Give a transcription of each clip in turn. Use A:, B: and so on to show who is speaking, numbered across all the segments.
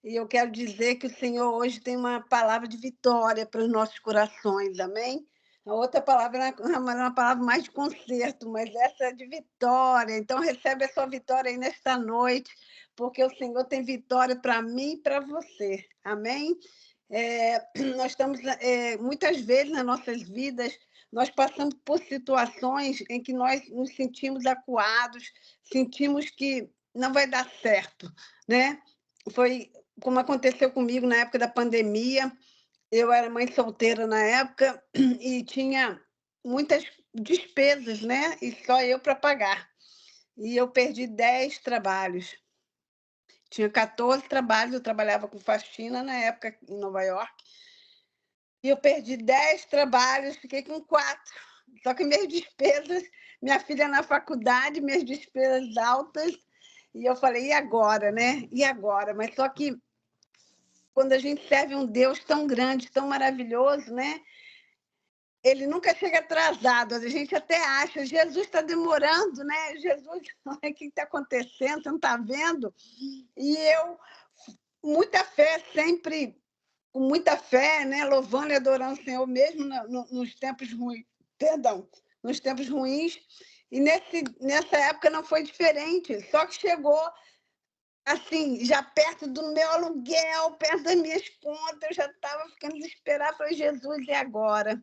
A: E eu quero dizer que o Senhor hoje tem uma palavra de vitória para os nossos corações, amém? A outra palavra é uma palavra mais de conserto, mas essa é de vitória. Então, recebe a sua vitória aí nesta noite, porque o Senhor tem vitória para mim e para você, amém? Nós estamos, muitas vezes nas nossas vidas, nós passamos por situações em que nós nos sentimos acuados, sentimos que não vai dar certo, né? Foi como aconteceu comigo na época da pandemia. Eu era mãe solteira na época e tinha muitas despesas, né? E só eu para pagar. E eu perdi 10 trabalhos. Tinha 14 trabalhos, eu trabalhava com faxina na época em Nova York. E eu perdi 10 trabalhos, fiquei com 4. Só que minhas despesas, minha filha na faculdade, minhas despesas altas. E eu falei, e agora, né? E agora? Mas só que quando a gente serve um Deus tão grande, tão maravilhoso, né? Ele nunca chega atrasado. A gente até acha, Jesus está demorando, né? Jesus, o que está acontecendo? Você não está vendo? E eu, muita fé, sempre com muita fé, né? Louvando e adorando o Senhor, mesmo nos tempos ruins. Perdão, nos tempos ruins. E nessa época não foi diferente. Só que chegou assim, já perto do meu aluguel, perto das minhas contas, eu já estava ficando desesperada. Falei, Jesus, e agora?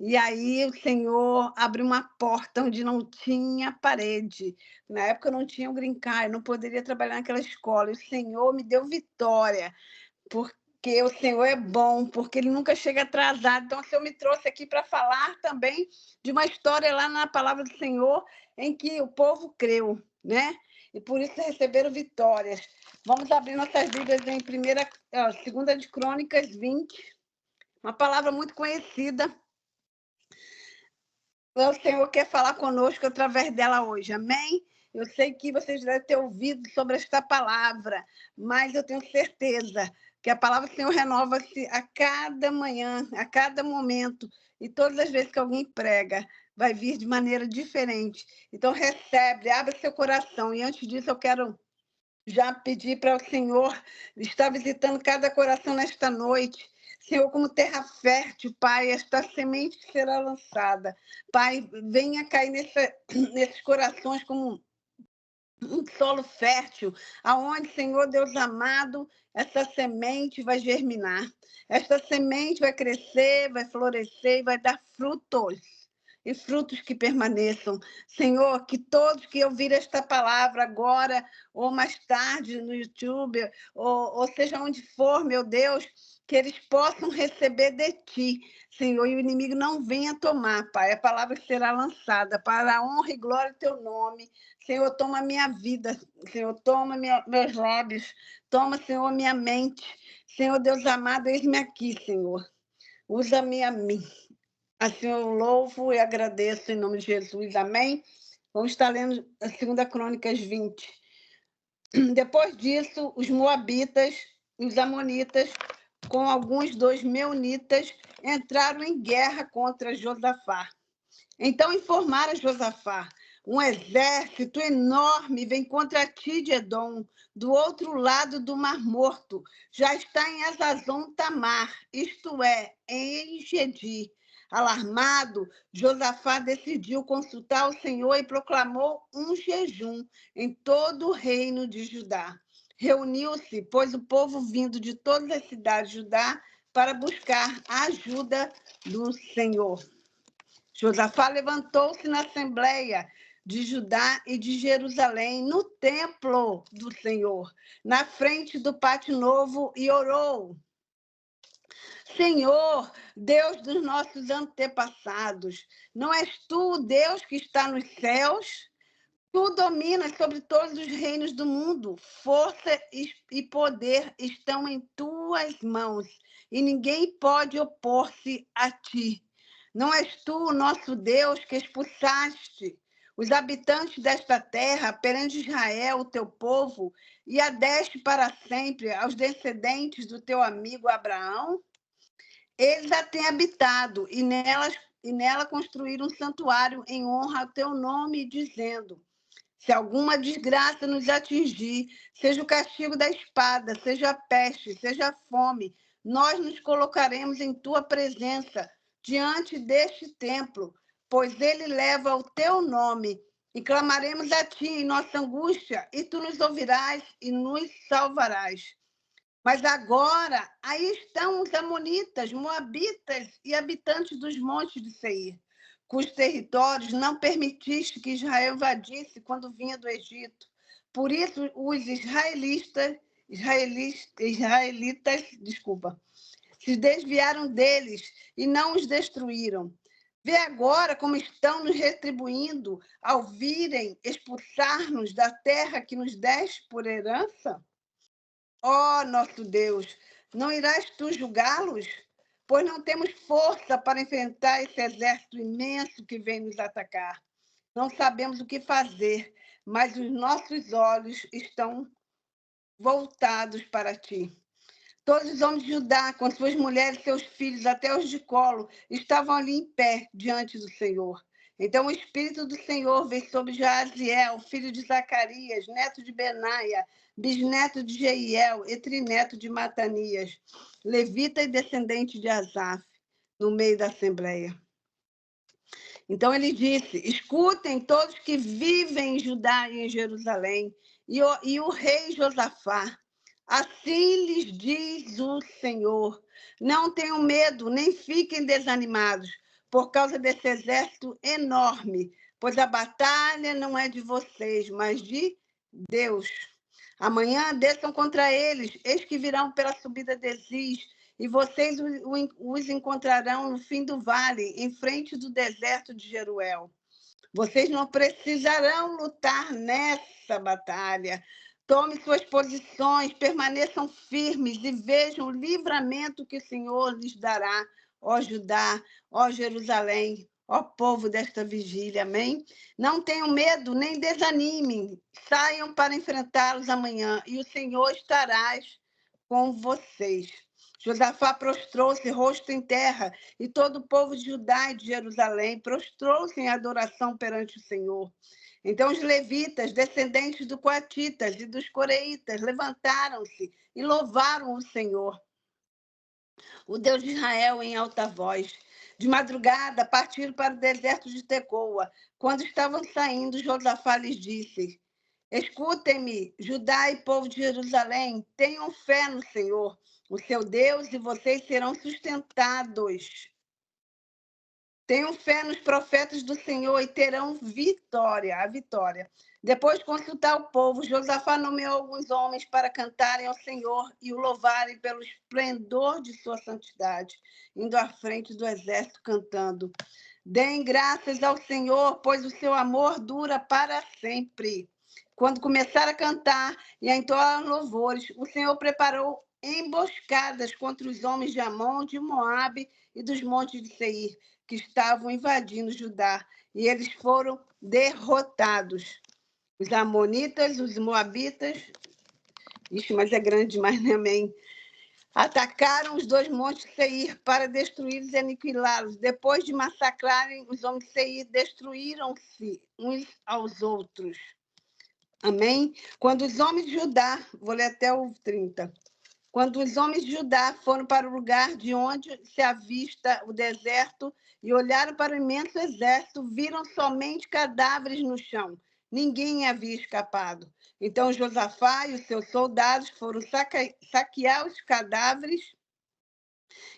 A: E aí o Senhor abriu uma porta onde não tinha parede. Na época eu não tinha o green card, eu não poderia trabalhar naquela escola. E o Senhor me deu vitória, porque o Senhor é bom, porque Ele nunca chega atrasado. Então, o Senhor me trouxe aqui para falar também de uma história lá na palavra do Senhor, em que o povo creu, né? E por isso receberam vitórias. Vamos abrir nossas Bíblias em 2 de Crônicas 20, uma palavra muito conhecida. O Senhor quer falar conosco através dela hoje, amém? Eu sei que vocês devem ter ouvido sobre esta palavra, mas eu tenho certeza que a palavra do Senhor renova-se a cada manhã, a cada momento, e todas as vezes que alguém prega, vai vir de maneira diferente. Então, recebe, abre seu coração. E antes disso, eu quero já pedir para o Senhor estar visitando cada coração nesta noite. Senhor, como terra fértil, Pai, esta semente que será lançada. Pai, venha cair nesses corações como um solo fértil, aonde, Senhor Deus amado, essa semente vai germinar. Esta semente vai crescer, vai florescer e vai dar frutos. E frutos que permaneçam. Senhor, que todos que ouvirem esta palavra agora, ou mais tarde no YouTube, ou seja onde for, meu Deus, que eles possam receber de Ti, Senhor, e o inimigo não venha tomar, Pai. A palavra será lançada para a honra e glória do Teu nome. Senhor, toma minha vida, Senhor, toma meus lábios, toma, Senhor, minha mente. Senhor Deus amado, eis-me aqui, Senhor. Usa-me a mim. Assim eu louvo e agradeço em nome de Jesus, amém? Vamos estar lendo a 2 Crônicas 20. Depois disso, os moabitas e os amonitas, com alguns dos meunitas, entraram em guerra contra Josafá. Então informaram a Josafá: um exército enorme vem contra ti de Edom, do outro lado do Mar Morto. Já está em Hazazon Tamar, isto é, em Engedi. Alarmado, Josafá decidiu consultar o Senhor e proclamou um jejum em todo o reino de Judá. Reuniu-se, pois, o povo vindo de todas as cidades de Judá para buscar a ajuda do Senhor. Josafá levantou-se na Assembleia de Judá e de Jerusalém, no templo do Senhor, na frente do pátio novo, e orou: Senhor, Deus dos nossos antepassados, não és tu o Deus que está nos céus? Tu dominas sobre todos os reinos do mundo. Força e poder estão em tuas mãos, e ninguém pode opor-se a ti. Não és tu o nosso Deus que expulsaste os habitantes desta terra perante Israel, o teu povo, e a deste para sempre aos descendentes do teu amigo Abraão? Eles a têm habitado e nela construíram um santuário em honra ao teu nome, dizendo: Se alguma desgraça nos atingir, seja o castigo da espada, seja a peste, seja a fome, nós nos colocaremos em tua presença, diante deste templo, pois ele leva o teu nome, e clamaremos a ti em nossa angústia, e tu nos ouvirás e nos salvarás. Mas agora, aí estão os amonitas, moabitas e habitantes dos montes de Seir, cujos territórios não permitiste que Israel invadisse quando vinha do Egito. Por isso, os israelitas, se desviaram deles e não os destruíram. Vê agora como estão nos retribuindo ao virem expulsar-nos da terra que nos deste por herança? Ó nosso Deus, não irás tu julgá-los? Pois não temos força para enfrentar esse exército imenso que vem nos atacar. Não sabemos o que fazer, mas os nossos olhos estão voltados para ti. Todos os homens de Judá, com suas mulheres e seus filhos, até os de colo, estavam ali em pé diante do Senhor. Então o Espírito do Senhor veio sobre Jaziel, filho de Zacarias, neto de Benaia, bisneto de Jeiel e trineto de Matanias, levita e descendente de Asaf, no meio da assembleia. Então ele disse: escutem todos que vivem em Judá e em Jerusalém, e o rei Josafá. Assim lhes diz o Senhor: não tenham medo, nem fiquem desanimados por causa desse exército enorme, pois a batalha não é de vocês, mas de Deus. Amanhã desçam contra eles, eis que virão pela subida de Ziz, e vocês os encontrarão no fim do vale, em frente do deserto de Jeruel. Vocês não precisarão lutar nessa batalha. Tomem suas posições, permaneçam firmes e vejam o livramento que o Senhor lhes dará, ó Judá, ó Jerusalém, ó povo desta vigília, amém? Não tenham medo, nem desanimem, saiam para enfrentá-los amanhã, e o Senhor estará com vocês. Josafá prostrou-se, rosto em terra, e todo o povo de Judá e de Jerusalém prostrou-se em adoração perante o Senhor. Então os levitas, descendentes dos coatitas e dos coreitas, levantaram-se e louvaram o Senhor, o Deus de Israel, em alta voz. De madrugada partiram para o deserto de Tecoa. Quando estavam saindo, Josafá lhes disse: escutem-me, Judá e povo de Jerusalém, tenham fé no Senhor, o seu Deus, e vocês serão sustentados. Tenham fé nos profetas do Senhor e terão a vitória. Depois de consultar o povo, Josafá nomeou alguns homens para cantarem ao Senhor e o louvarem pelo esplendor de sua santidade, indo à frente do exército cantando: deem graças ao Senhor, pois o seu amor dura para sempre. Quando começaram a cantar e a entoar louvores, o Senhor preparou emboscadas contra os homens de Amon, de Moabe e dos montes de Seir, que estavam invadindo Judá, e eles foram derrotados. Os amonitas, os moabitas, mas é grande demais, né, amém? Atacaram os dois montes de Seir para destruí-los e aniquilá-los. Depois de massacrarem os homens de Seir, destruíram-se uns aos outros. Amém? Quando os homens de Judá, vou ler até o 30. Quando os homens de Judá foram para o lugar de onde se avista o deserto e olharam para o imenso exército, viram somente cadáveres no chão. Ninguém havia escapado. Então Josafá e os seus soldados foram saquear os cadáveres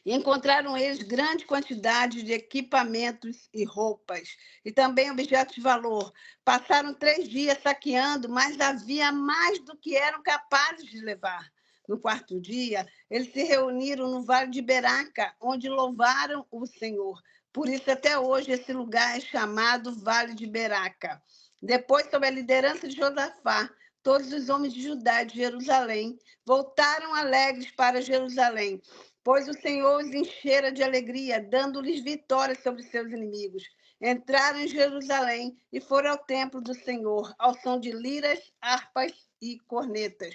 A: e encontraram eles grande quantidade de equipamentos e roupas, e também objetos de valor. Passaram 3 dias saqueando, mas havia mais do que eram capazes de levar. No 4º dia, eles se reuniram no Vale de Beraca, onde louvaram o Senhor. Por isso, até hoje, esse lugar é chamado Vale de Beraca. Depois, sob a liderança de Josafá, todos os homens de Judá e de Jerusalém voltaram alegres para Jerusalém, pois o Senhor os enchera de alegria, dando-lhes vitória sobre seus inimigos. Entraram em Jerusalém e foram ao templo do Senhor, ao som de liras, harpas e cornetas.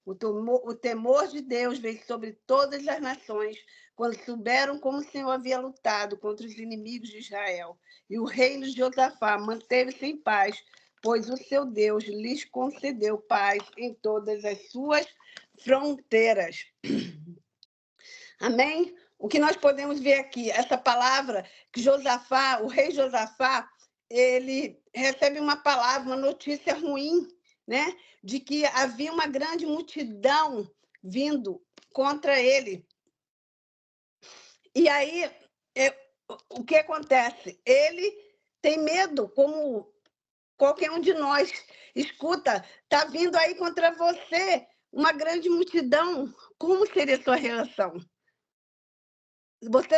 A: O temor de Deus veio sobre todas as nações, quando souberam como o Senhor havia lutado contra os inimigos de Israel. E o reino de Josafá manteve-se em paz pois o seu Deus lhes concedeu paz em todas as suas fronteiras. Amém? O que nós podemos ver aqui, essa palavra que Josafá, o rei Josafá, ele recebe uma palavra, uma notícia ruim, né? De que havia uma grande multidão vindo contra ele. E aí, o que acontece? Ele tem medo, como qualquer um de nós. Escuta, está vindo aí contra você uma grande multidão. Como seria a sua reação? Você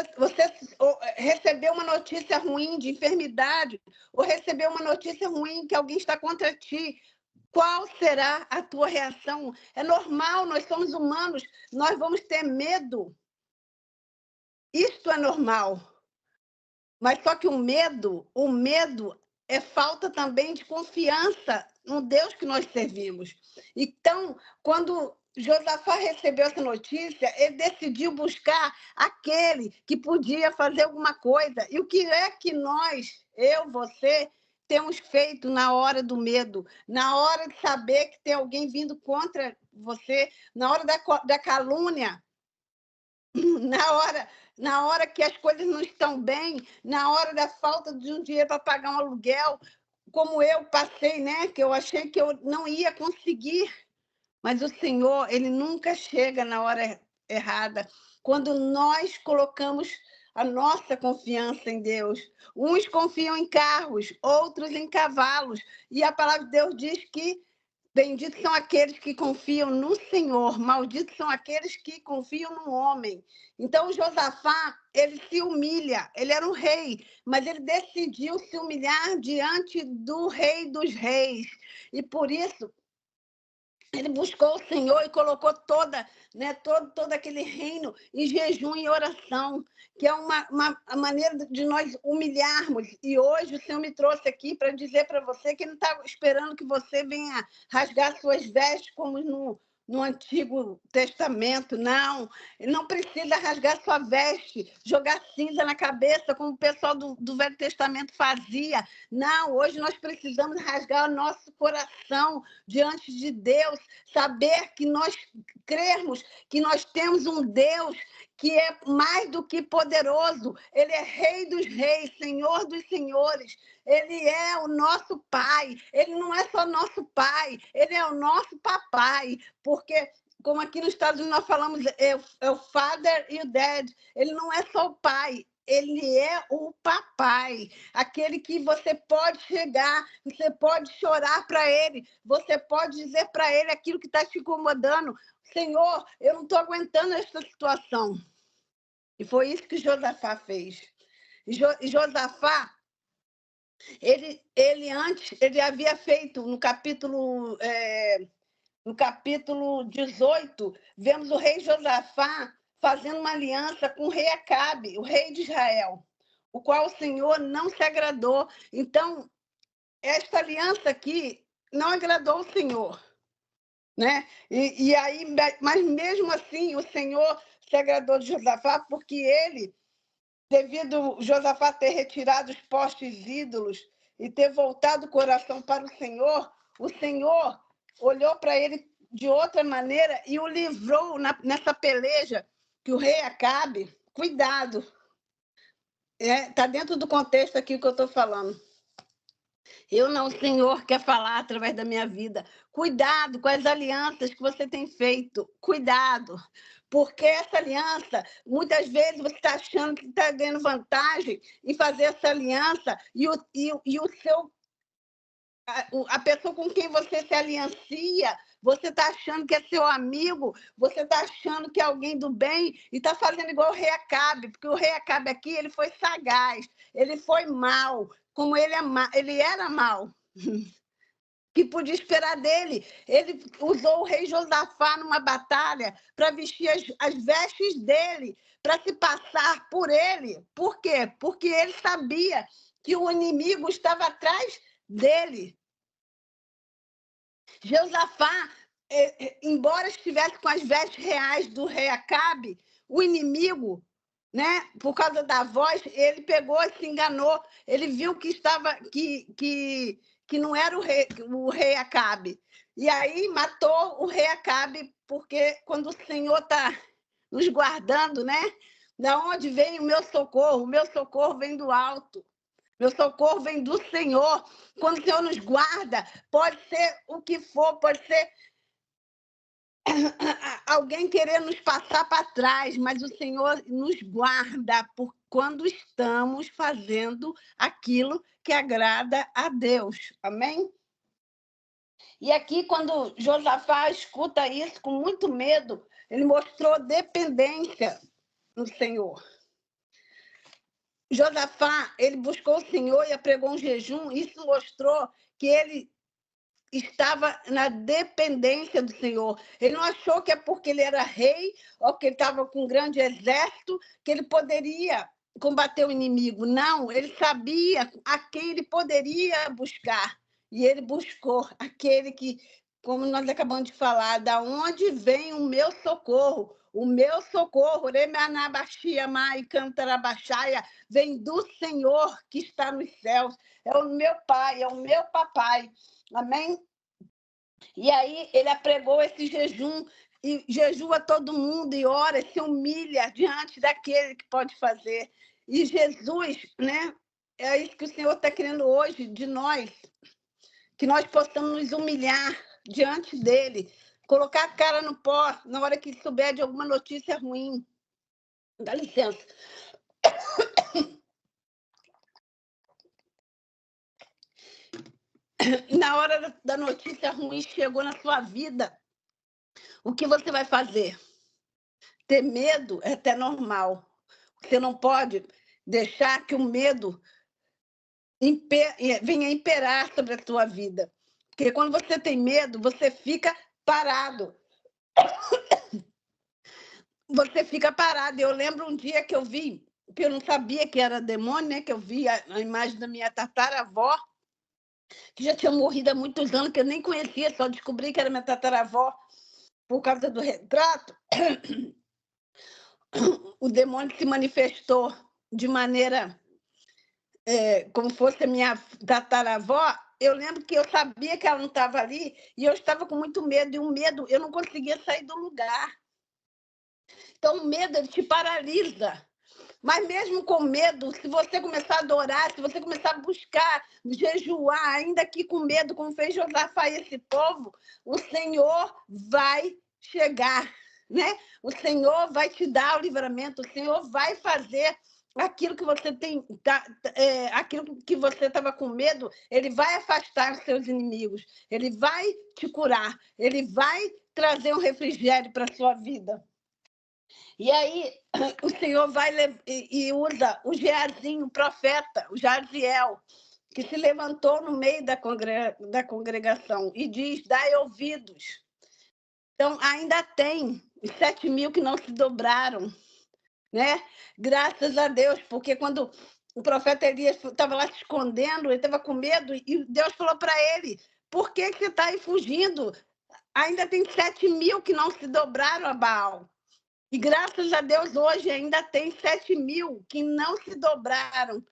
A: recebeu uma notícia ruim de enfermidade, ou recebeu uma notícia ruim que alguém está contra ti. Qual será a tua reação? É normal, nós somos humanos, nós vamos ter medo. Isto é normal. Mas só que o medo é falta também de confiança no Deus que nós servimos. Então, quando Josafá recebeu essa notícia, ele decidiu buscar aquele que podia fazer alguma coisa. E o que é que nós, eu, você, temos feito na hora do medo, na hora de saber que tem alguém vindo contra você, na hora da calúnia, na hora que as coisas não estão bem, na hora da falta de um dinheiro para pagar um aluguel, como eu passei, né? Que eu achei que eu não ia conseguir. Mas o Senhor, ele nunca chega na hora errada. Quando nós colocamos a nossa confiança em Deus. Uns confiam em carros, outros em cavalos. E a palavra de Deus diz que benditos são aqueles que confiam no Senhor, malditos são aqueles que confiam no homem. Então, Josafá, ele se humilha, ele era um rei, mas ele decidiu se humilhar diante do Rei dos Reis. E por isso, ele buscou o Senhor e colocou todo aquele reino em jejum e oração, que é uma maneira de nós humilharmos. E hoje o Senhor me trouxe aqui para dizer para você que ele não está esperando que você venha rasgar suas vestes como no Antigo Testamento, não. Ele não precisa rasgar sua veste, jogar cinza na cabeça, como o pessoal do Velho Testamento fazia. Não, hoje nós precisamos rasgar o nosso coração diante de Deus, saber que nós crermos que nós temos um Deus que é mais do que poderoso. Ele é Rei dos Reis, Senhor dos Senhores. Ele é o nosso Pai. Ele não é só nosso Pai, ele é o nosso Papai, porque como aqui nos Estados Unidos nós falamos, é o Father e o Dad. Ele não é só o pai, ele é o papai, aquele que você pode chegar, você pode chorar para ele, você pode dizer para ele aquilo que está te incomodando. Senhor, eu não estou aguentando essa situação. E foi isso que Josafá fez. Josafá, ele antes, ele havia feito no capítulo 18, vemos o rei Josafá fazendo uma aliança com o rei Acabe, o rei de Israel, o qual o Senhor não se agradou. Então, esta aliança aqui não agradou o Senhor, né? E aí, mas mesmo assim, o Senhor se agradou de Josafá, porque ele, devido a Josafá ter retirado os postes ídolos e ter voltado o coração para o Senhor olhou para ele de outra maneira e o livrou nessa peleja que o rei Acabe. Cuidado, está dentro do contexto aqui que eu estou falando. Eu não, o Senhor quer falar através da minha vida. Cuidado com as alianças que você tem feito. Cuidado. Porque essa aliança, muitas vezes você está achando que está ganhando vantagem em fazer essa aliança e a pessoa com quem você se aliancia, você está achando que é seu amigo, você está achando que é alguém do bem e está fazendo igual o rei Acabe, porque o rei Acabe aqui ele foi sagaz, ele foi mau, como ele era mau. Que podia esperar dele. Ele usou o rei Josafá numa batalha para vestir as vestes dele, para se passar por ele. Por quê? Porque ele sabia que o inimigo estava atrás dele. Josafá, embora estivesse com as vestes reais do rei Acabe, o inimigo, né, por causa da voz, ele pegou e se enganou. Ele viu que que não era o rei Acabe. E aí matou o rei Acabe, porque quando o Senhor está nos guardando, né? Da onde vem o meu socorro? O meu socorro vem do alto. Meu socorro vem do Senhor. Quando o Senhor nos guarda, pode ser o que for, pode ser alguém querer nos passar para trás, mas o Senhor nos guarda por quando estamos fazendo aquilo que agrada a Deus. Amém? E aqui, quando Josafá escuta isso com muito medo, ele mostrou dependência no Senhor. Josafá, ele buscou o Senhor e apregou um jejum. Isso mostrou que ele estava na dependência do Senhor. Ele não achou que é porque ele era rei ou que ele estava com um grande exército que ele poderia combater o inimigo. Não, ele sabia a quem ele poderia buscar. E ele buscou aquele que, como nós acabamos de falar, da onde vem o meu socorro? O meu socorro, vem do Senhor que está nos céus. É o meu pai, é o meu papai. Amém? E aí ele apregou esse jejum e jejua todo mundo e ora, se humilha diante daquele que pode fazer. E Jesus, né? É isso que o Senhor está querendo hoje de nós, que nós possamos nos humilhar diante dele, colocar a cara no pó na hora que souber de alguma notícia ruim. Dá licença. Na hora da notícia ruim chegou na sua vida, o que você vai fazer? Ter medo é até normal. Você não pode deixar que o medo venha imperar sobre a tua vida. Porque quando você tem medo, você fica parado. Você fica parado. Eu lembro um dia que eu vi, que eu não sabia que era demônio, né? Que eu vi a imagem da minha tataravó, que já tinha morrido há muitos anos, que eu nem conhecia, só descobri que era minha tataravó por causa do retrato. O demônio se manifestou de maneira como fosse a minha tataravó. Eu lembro que eu sabia que ela não estava ali e eu estava com muito medo, e o medo, eu não conseguia sair do lugar. Então, o medo, ele te paralisa. Mas mesmo com medo, se você começar a adorar, se você começar a buscar, jejuar, ainda que com medo, como fez Josafá e esse povo, o Senhor vai chegar, né? O Senhor vai te dar o livramento, o Senhor vai fazer aquilo que você tem, aquilo que você estava com medo, ele vai afastar os seus inimigos, ele vai te curar, ele vai trazer um refrigério para a sua vida. E aí o Senhor vai e usa o Geazinho, o profeta, o Jaziel, que se levantou no meio da congregação e diz: dai ouvidos. Então, ainda tem os 7.000 que não se dobraram, né? Graças a Deus, porque quando o profeta Elias estava lá se escondendo, ele estava com medo, e Deus falou para ele: por que você está aí fugindo? Ainda tem 7.000 que não se dobraram a Baal. E graças a Deus, hoje ainda tem 7.000 que não se dobraram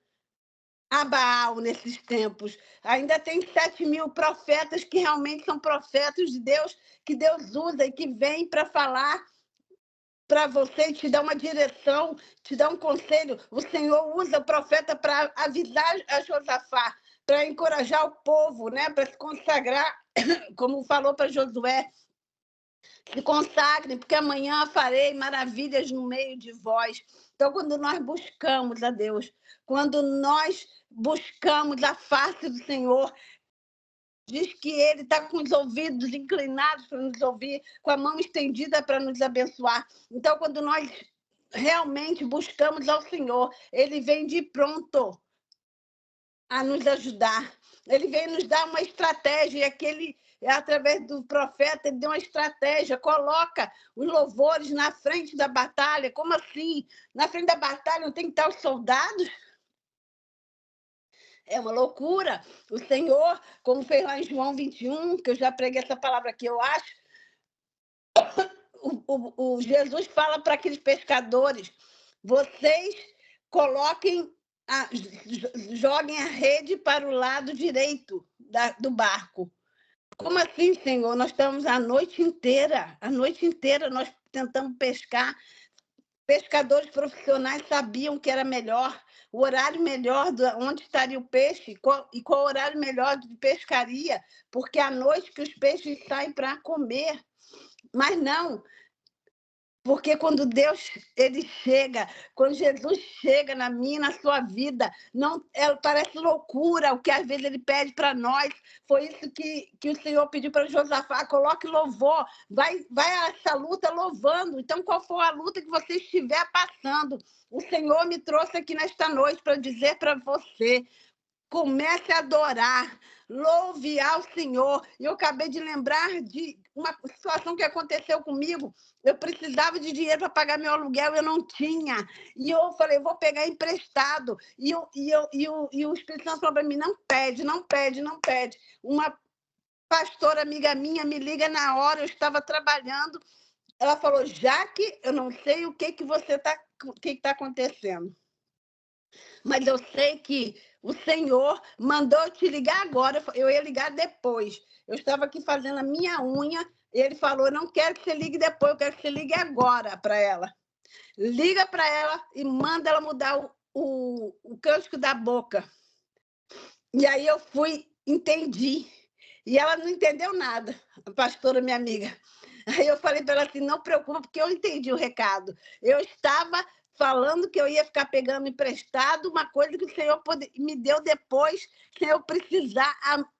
A: a Baal nesses tempos. Ainda tem 7.000 profetas que realmente são profetas de Deus, que Deus usa e que vêm para falar para você, te dar uma direção, te dar um conselho. O Senhor usa o profeta para avisar a Josafá, para encorajar o povo, né? Para se consagrar, como falou para Josué. Se consagrem, porque amanhã farei maravilhas no meio de vós. Então, quando nós buscamos a Deus, quando nós buscamos a face do Senhor, diz que Ele está com os ouvidos inclinados para nos ouvir, com a mão estendida para nos abençoar. Então, quando nós realmente buscamos ao Senhor, Ele vem de pronto a nos ajudar. Ele vem nos dar uma estratégia, e aquele, através do profeta, ele deu uma estratégia, coloca os louvores na frente da batalha. Como assim? Na frente da batalha não tem que estar os soldados? É uma loucura. O Senhor, como fez lá em João 21, que eu já preguei essa palavra aqui, eu acho, o Jesus fala para aqueles pescadores: vocês coloquem joguem a rede para o lado direito do barco. Como assim, Senhor? Nós estamos a noite inteira nós tentamos pescar. Pescadores profissionais sabiam que era melhor, o horário melhor de onde estaria o peixe e qual o horário melhor de pescaria, porque à noite que os peixes saem para comer. Mas não, porque quando Deus ele chega, quando Jesus chega na minha, na sua vida, não parece loucura o que às vezes ele pede para nós. Foi isso que o Senhor pediu para Josafá: coloque louvor, vai a essa luta louvando. Então, qual for a luta que você estiver passando, o Senhor me trouxe aqui nesta noite para dizer para você: comece a adorar, louve ao Senhor. E eu acabei de lembrar de uma situação que aconteceu comigo. Eu precisava de dinheiro para pagar meu aluguel, eu não tinha. E eu falei, vou pegar emprestado. E o Espírito Santo falou para mim, não pede, não pede, não pede. Uma pastora amiga minha me liga na hora, eu estava trabalhando. Ela falou, Jaque, eu não sei o que está acontecendo, mas eu sei que o Senhor mandou eu te ligar agora. Eu ia ligar depois. Eu estava aqui fazendo a minha unha. E ele falou, não quero que você ligue depois, eu quero que você ligue agora para ela. Liga para ela e manda ela mudar o cântico da boca. E aí eu entendi. E ela não entendeu nada, a pastora, minha amiga. Aí eu falei para ela assim, não preocupa, porque eu entendi o recado. Eu estava falando que eu ia ficar pegando emprestado, uma coisa que o Senhor me deu depois, sem eu precisar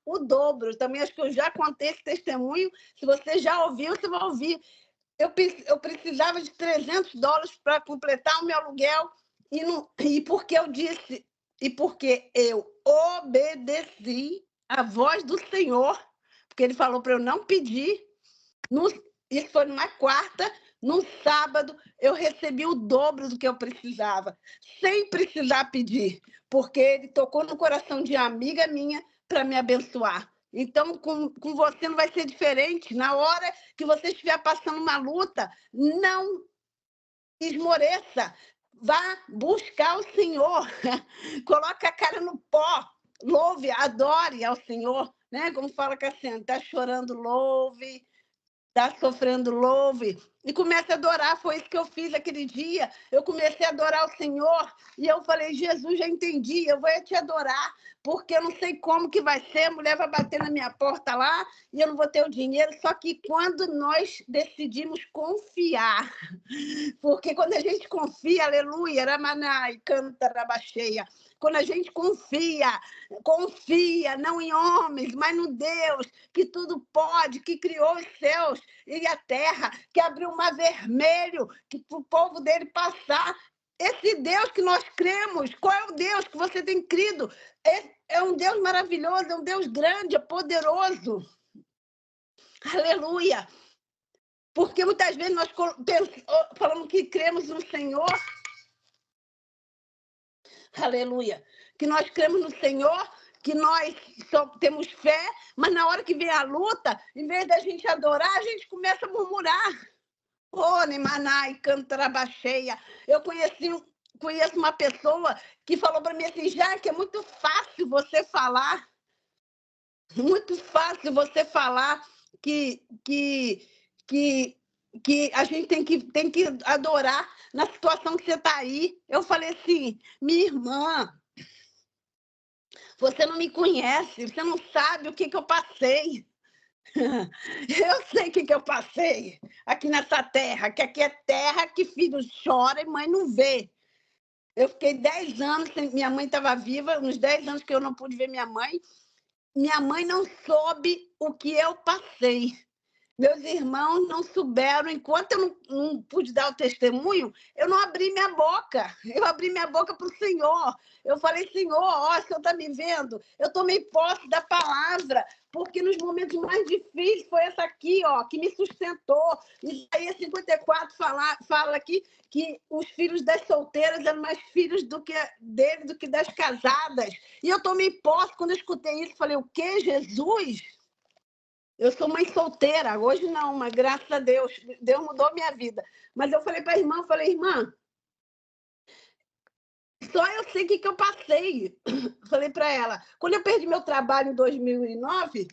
A: o dobro. Também acho que eu já contei esse testemunho. Se você já ouviu, você vai ouvir. Eu precisava de $300 para completar o meu aluguel, e porque eu disse, e porque eu obedeci a voz do Senhor, porque ele falou para eu não pedir. Isso foi numa quarta. No sábado, eu recebi o dobro do que eu precisava, sem precisar pedir, porque ele tocou no coração de uma amiga minha para me abençoar. Então, com você não vai ser diferente. Na hora que você estiver passando uma luta, não esmoreça. Vá buscar o Senhor. Coloca a cara no pó. Louve, adore ao Senhor. Né? Como fala Cassiano, está chorando, louve. Está sofrendo, louve. E comece a adorar. Foi isso que eu fiz aquele dia. Eu comecei a adorar o Senhor. E eu falei, Jesus, já entendi. Eu vou te adorar. Porque eu não sei como que vai ser. A mulher vai bater na minha porta lá. E eu não vou ter o dinheiro. Só que quando nós decidimos confiar. Porque quando a gente confia, aleluia, Ramanai, canta Rabacheia. Quando a gente confia não em homens, mas no Deus, que tudo pode, que criou os céus e a terra, que abriu o mar vermelho, que para o povo dele passar. Esse Deus que nós cremos, qual é o Deus que você tem crido? É um Deus maravilhoso, é um Deus grande, é poderoso. Aleluia. Porque muitas vezes nós falamos que cremos no Senhor. Aleluia. Que nós cremos no Senhor, que nós temos fé, mas na hora que vem a luta, em vez da gente adorar, a gente começa a murmurar. Oh, Nemanai, Cantarabacheia. Eu conheço uma pessoa que falou para mim assim, já que é muito fácil você falar, muito fácil você falar que a gente tem que adorar na situação que você está aí. Eu falei assim, minha irmã, você não me conhece, você não sabe o que eu passei. Eu sei o que eu passei aqui nessa terra, que aqui é terra que filho chora e mãe não vê. Eu fiquei 10 anos, minha mãe estava viva, uns 10 anos que eu não pude ver minha mãe. Minha mãe não soube o que eu passei. Meus irmãos não souberam, enquanto eu não pude dar o testemunho, eu não abri minha boca. Eu abri minha boca para o Senhor. Eu falei, Senhor, ó, o Senhor está me vendo? Eu tomei posse da palavra, porque nos momentos mais difíceis foi essa aqui, ó, que me sustentou. Isaías 54 fala aqui que os filhos das solteiras eram mais filhos dele do que das casadas. E eu tomei posse, quando eu escutei isso, falei, o quê, Jesus? Eu sou mãe solteira, hoje não, mas graças a Deus, Deus mudou minha vida. Mas eu falei para a irmã, irmã, Só eu sei o que eu passei. Falei para ela, quando eu perdi meu trabalho em 2009,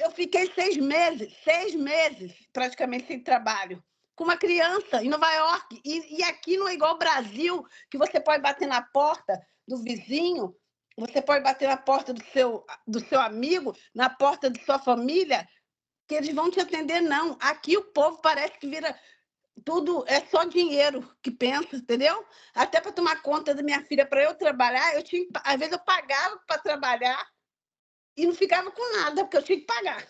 A: eu fiquei 6 meses praticamente sem trabalho, com uma criança em Nova York. E aqui não é igual ao Brasil, que você pode bater na porta do vizinho, você pode bater na porta do seu amigo, na porta de sua família, que eles vão te atender, não. Aqui o povo parece que vira tudo, é só dinheiro que pensa, entendeu? Até para tomar conta da minha filha, para eu trabalhar, às vezes eu pagava para trabalhar e não ficava com nada, porque eu tinha que pagar.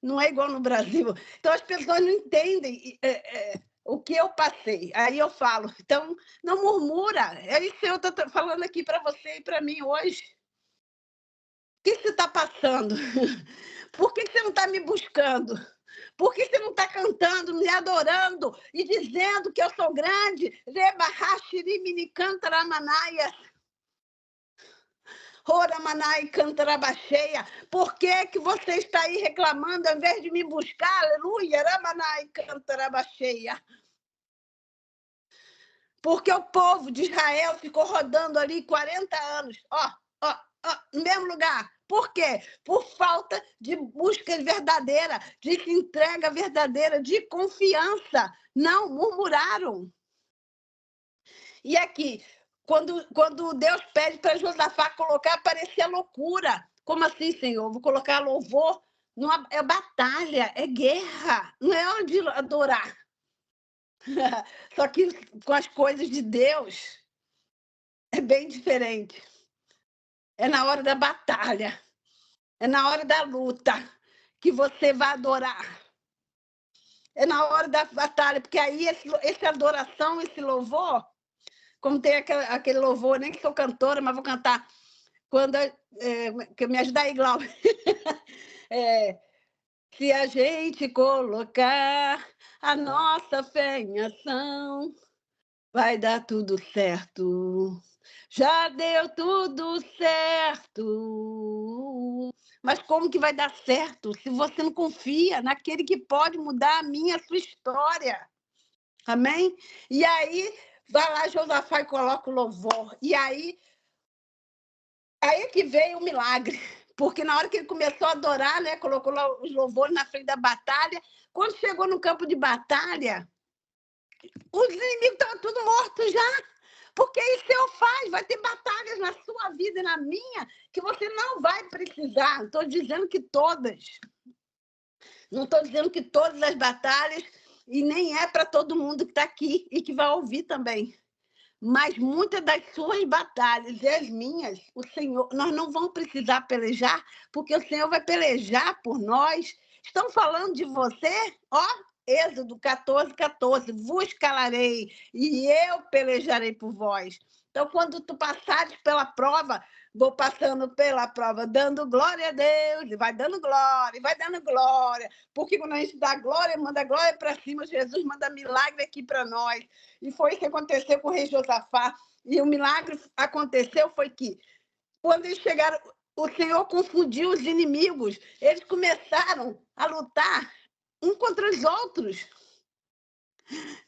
A: Não é igual no Brasil. Então as pessoas não entendem o que eu passei. Aí eu falo, então não murmura. É isso que eu estou falando aqui para você e para mim hoje. O que você está passando? Por que você não está me buscando? Por que você não está cantando, me adorando e dizendo que eu sou grande? Ora, Manai, Cantarabacheia. Por que você está aí reclamando ao invés de me buscar? Aleluia, Ramanai, Cantarabacheia. Porque o povo de Israel ficou rodando ali 40 anos, no mesmo lugar. Por quê? Por falta de busca verdadeira, de entrega verdadeira, de confiança. Não, murmuraram. E aqui, quando Deus pede para Josafá colocar, parecia loucura. Como assim, Senhor? Vou colocar louvor? Não é batalha, é guerra, não é hora de adorar. Só que com as coisas de Deus é bem diferente. É na hora da batalha, é na hora da luta que você vai adorar. É na hora da batalha, porque aí essa adoração, esse louvor, como tem aquele louvor, nem que sou cantora, mas vou cantar. Quando que me ajuda aí, Glauber. Se a gente colocar a nossa fé em ação, vai dar tudo certo. Já deu tudo certo. Mas como que vai dar certo se você não confia naquele que pode mudar a minha, a sua história? Amém? E aí, vai lá, Josafá, e coloca o louvor. E aí que veio o milagre. Porque na hora que ele começou a adorar, né, colocou lá os louvores na frente da batalha, quando chegou no campo de batalha, os inimigos estavam tudo mortos já. Porque isso eu faz, vai ter batalhas na sua vida e na minha que você não vai precisar. Estou dizendo que todas. Não estou dizendo que todas as batalhas, e nem é para todo mundo que está aqui e que vai ouvir também. Mas muitas das suas batalhas e as minhas, o Senhor, nós não vamos precisar pelejar, porque o Senhor vai pelejar por nós. Estão falando de você? Ó, Êxodo 14:14, vos calarei e eu pelejarei por vós. Então, quando tu passares pela prova, vou passando pela prova, dando glória a Deus, e vai dando glória, e vai dando glória, porque quando a gente dá glória, manda glória para cima, Jesus manda milagre aqui para nós. E foi isso que aconteceu com o rei Josafá. E o milagre aconteceu foi que, quando eles chegaram, o Senhor confundiu os inimigos. Eles começaram a lutar um contra os outros.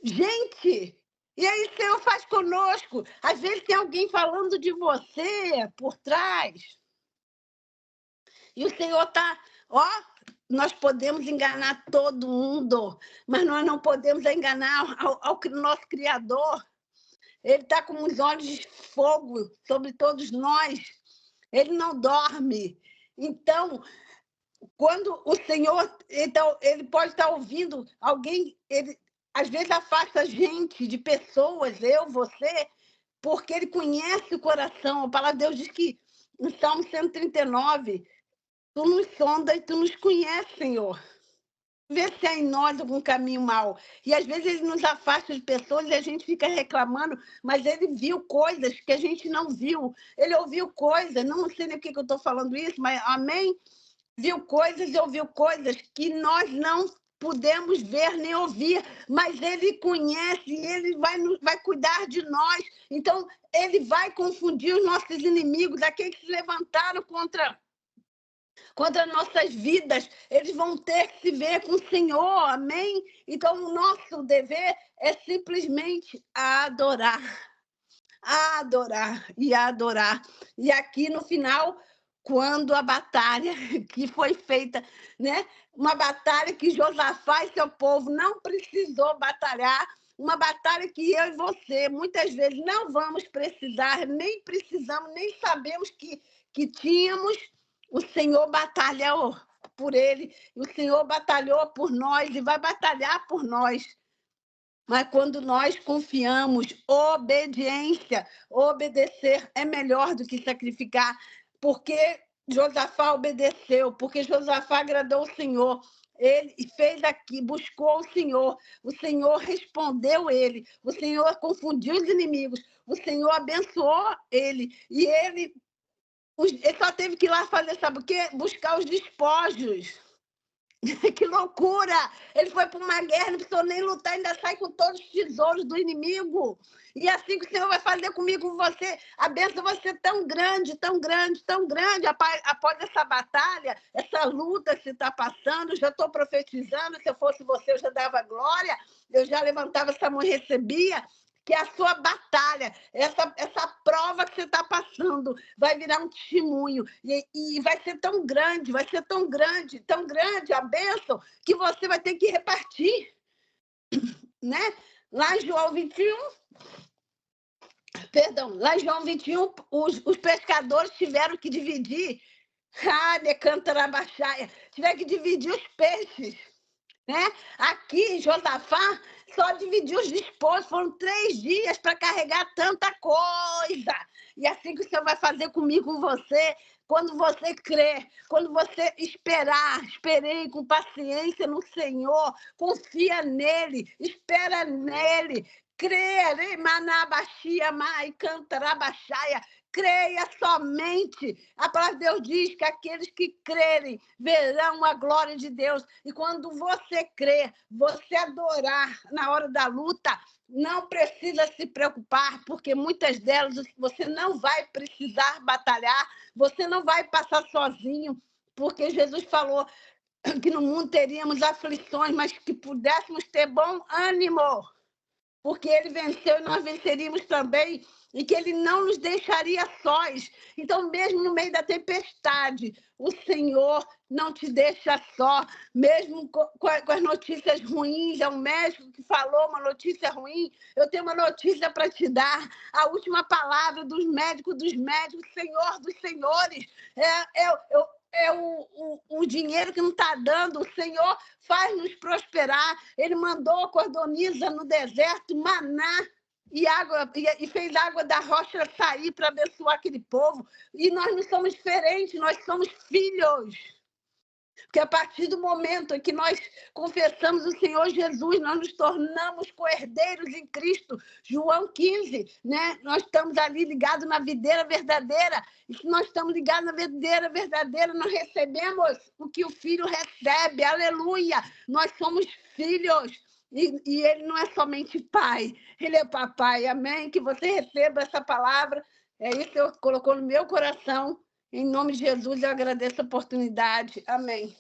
A: Gente, e aí o Senhor faz conosco. Às vezes tem alguém falando de você por trás. E o Senhor está, nós podemos enganar todo mundo, mas nós não podemos enganar ao nosso Criador. Ele está com os olhos de fogo sobre todos nós. Ele não dorme. Então, quando o Senhor, então, ele pode estar ouvindo alguém, ele às vezes afasta a gente de pessoas, eu, você, porque ele conhece o coração. A palavra de Deus diz que, no Salmo 139, tu nos sonda e tu nos conhece, Senhor. Vê se há em nós algum caminho mau. E às vezes ele nos afasta de pessoas e a gente fica reclamando, mas ele viu coisas que a gente não viu. Ele ouviu coisas, não sei nem o que eu estou falando isso, mas amém? Viu coisas e ouviu coisas que nós não pudemos ver nem ouvir, mas ele conhece e ele vai cuidar de nós. Então, ele vai confundir os nossos inimigos, aqueles que se levantaram contra nossas vidas, eles vão ter que se ver com o Senhor, amém? Então, o nosso dever é simplesmente adorar. a adorar e a adorar. E aqui no final, quando a batalha que foi feita, né? Uma batalha que Josafá e seu povo não precisou batalhar, uma batalha que eu e você muitas vezes não vamos precisar, nem precisamos, nem sabemos que tínhamos. O Senhor batalhou por ele, o Senhor batalhou por nós e vai batalhar por nós. Mas quando nós confiamos, obediência, obedecer é melhor do que sacrificar, porque Josafá obedeceu, porque Josafá agradou o Senhor. Ele fez aqui, buscou o Senhor respondeu ele, o Senhor confundiu os inimigos, o Senhor abençoou ele, e ele só teve que ir lá fazer, sabe o quê? Buscar os despojos. Que loucura! Ele foi para uma guerra, não precisou nem lutar, ainda sai com todos os tesouros do inimigo. E assim que o Senhor vai fazer comigo, com você, a bênção vai ser tão grande, tão grande, tão grande. Após essa batalha, essa luta que você está passando, já estou profetizando, se eu fosse você, eu já dava glória, eu já levantava essa mão e recebia, que a sua batalha, essa prova que você está passando, vai virar um testemunho e vai ser tão grande a bênção, que você vai ter que repartir, né? Lá em João 21, perdão, lá em João 21, os pescadores tiveram que dividir, tiveram que dividir os peixes, né? Aqui, Josafá só dividiu os despojos, foram 3 dias para carregar tanta coisa. E assim que o Senhor vai fazer comigo, com você, quando você crer, quando você esperei com paciência no Senhor, confia nele, espera nele, crê, Manabaxia, Mai, Cantarabaxaia, creia somente. A palavra de Deus diz que aqueles que crerem verão a glória de Deus. E quando você crer, você adorar na hora da luta, não precisa se preocupar, porque muitas delas você não vai precisar batalhar, você não vai passar sozinho, porque Jesus falou que no mundo teríamos aflições, mas que pudéssemos ter bom ânimo, porque ele venceu e nós venceríamos também, e que ele não nos deixaria sós. Então, mesmo no meio da tempestade, o Senhor não te deixa só, mesmo com as notícias ruins. É um médico que falou uma notícia ruim, eu tenho uma notícia para te dar, a última palavra dos médicos, Senhor dos senhores, o dinheiro que não está dando, o Senhor faz-nos prosperar. Ele mandou cordoniza no deserto, maná, e fez água da rocha sair para abençoar aquele povo. E nós não somos diferentes, nós somos filhos. Porque a partir do momento em que nós confessamos o Senhor Jesus, nós nos tornamos co-herdeiros em Cristo. João 15, né? Nós estamos ali ligados na videira verdadeira. E se nós estamos ligados na videira verdadeira, nós recebemos o que o Filho recebe. Aleluia! Nós somos filhos. E ele não é somente pai, ele é papai. Amém? Que você receba essa palavra. É isso que eu colocou no meu coração. Em nome de Jesus, eu agradeço a oportunidade. Amém.